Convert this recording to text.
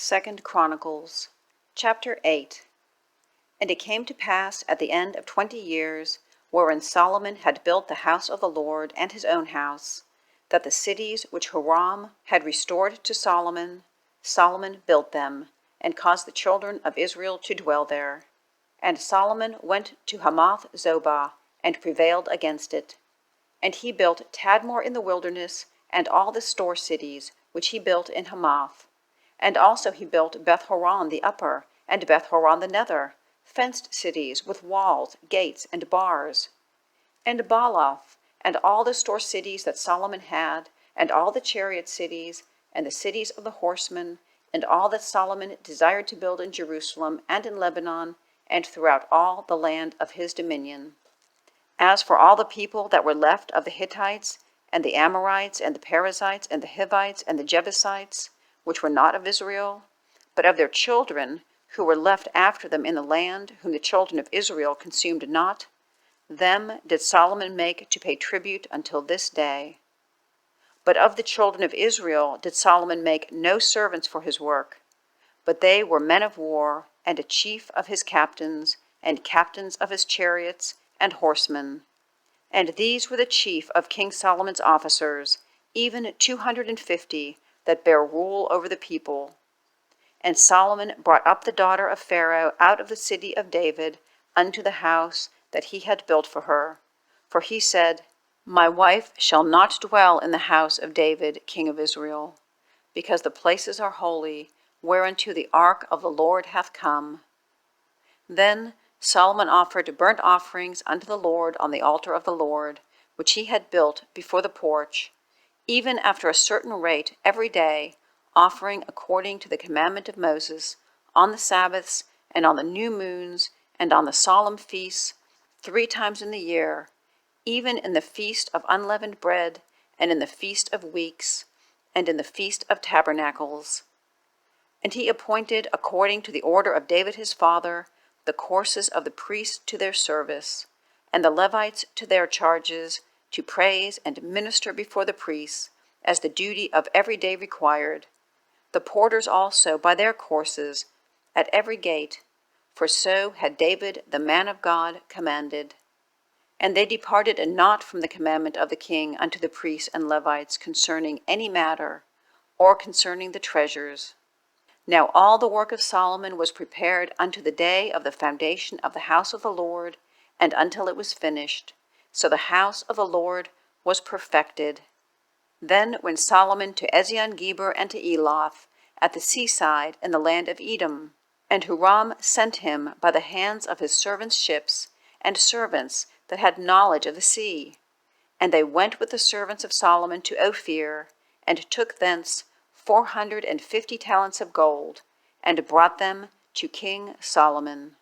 2 Chronicles, chapter 8. And it came to pass at the end of 20 years, wherein Solomon had built the house of the Lord and his own house, that the cities which Huram had restored to Solomon, Solomon built them, and caused the children of Israel to dwell there. And Solomon went to Hamathzobah, and prevailed against it. And he built Tadmor in the wilderness, and all the store cities, which he built in Hamath. And also he built Bethhoron the upper, and Bethhoron the nether, fenced cities with walls, gates, and bars. And Baalath, and all the store cities that Solomon had, and all the chariot cities, and the cities of the horsemen, and all that Solomon desired to build in Jerusalem and in Lebanon, and throughout all the land of his dominion. As for all the people that were left of the Hittites, and the Amorites, and the Perizzites, and the Hivites, and the Jebusites, which were not of Israel, but of their children, who were left after them in the land, whom the children of Israel consumed not, them did Solomon make to pay tribute until this day. But of the children of Israel did Solomon make no servants for his work, but they were men of war, and a chief of his captains, and captains of his chariots, and horsemen. And these were the chief of King Solomon's officers, even 250, that bare rule over the people. And Solomon brought up the daughter of Pharaoh out of the city of David unto the house that he had built for her. For he said, My wife shall not dwell in the house of David, king of Israel, because the places are holy, whereunto the ark of the Lord hath come. Then Solomon offered burnt offerings unto the Lord on the altar of the Lord, which he had built before the porch, even after a certain rate every day, offering according to the commandment of Moses, on the Sabbaths, and on the new moons, and on the solemn feasts, 3 times in the year, even in the feast of unleavened bread, and in the feast of weeks, and in the feast of tabernacles. And he appointed, according to the order of David his father, the courses of the priests to their service, and the Levites to their charges, to praise and minister before the priests, as the duty of every day required. The porters also by their courses, at every gate, for so had David the man of God commanded. And they departed not from the commandment of the king unto the priests and Levites concerning any matter, or concerning the treasures. Now all the work of Solomon was prepared unto the day of the foundation of the house of the Lord, and until it was finished. So the house of the Lord was perfected. Then went Solomon to Ezion-Geber and to Eloth, at the seaside in the land of Edom. And Huram sent him by the hands of his servants' ships, and servants that had knowledge of the sea. And they went with the servants of Solomon to Ophir, and took thence 450 talents of gold, and brought them to King Solomon.